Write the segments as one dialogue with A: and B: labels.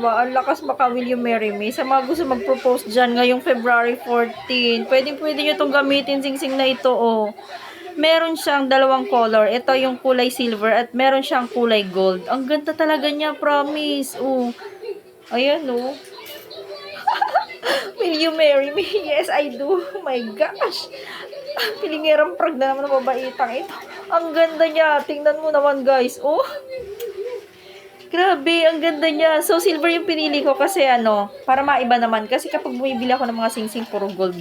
A: Ang lakas baka will you marry me? Sa mga gusto mag-propose dyan ngayong February 14, pwede nyo itong gamitin, sing-sing na ito, oh. Meron siyang dalawang color. Ito yung kulay silver at meron siyang kulay gold. Ang ganda talaga niya, promise. Oh. Ayan, oh. Will you marry me? Yes, I do. Oh my gosh. Pilingerang prag na naman ng babaitang ito. Ang ganda niya. Tingnan mo naman, guys. Oh. Grabe, ang ganda niya. So, silver yung pinili ko kasi para maiba naman. Kasi kapag bumibili ako ng mga sing-sing, puro gold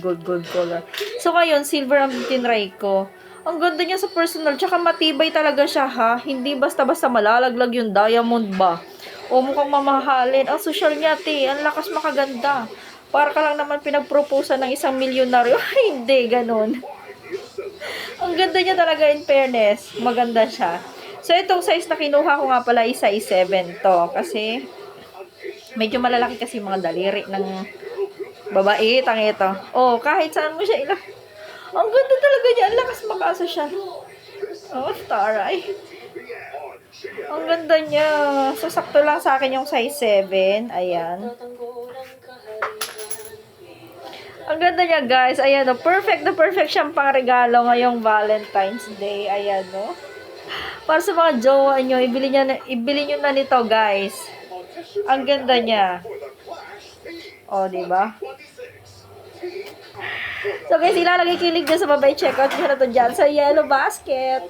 A: color. So, ngayon, silver ang tinry ko. Ang ganda niya sa personal. Tsaka matibay talaga siya, ha? Hindi basta-basta malalaglag yung diamond ba? O mukhang mamahalin. Ang social niya, te. Ang lakas makaganda. Para ka lang naman pinag-proposean ng isang milyonaryo. Hindi, ganun. Ang ganda niya talaga in fairness. Maganda siya. So, itong size na kinuha ko nga pala is size 7 to. Kasi, medyo malalaki kasi mga daliri ng babae. Tang ito. Oh, kahit saan mo siya ilang. Ang ganda talaga niya. Ang lakas makasa siya. Oh, taray. Ang ganda niya. So, sakto lang sa akin yung size 7. Ayan. Ang ganda niya, guys. Ayan, oh. Perfect na perfect siyang pang regalo ngayong Valentine's Day. Ayan, oh. Para sa mga jowa nyo, ibili nyo na nito, guys. Ang ganda niya. O, diba? So, guys, ilalagay kilig dyan sa babay. Check out nyo na to dyan sa Yellow Basket.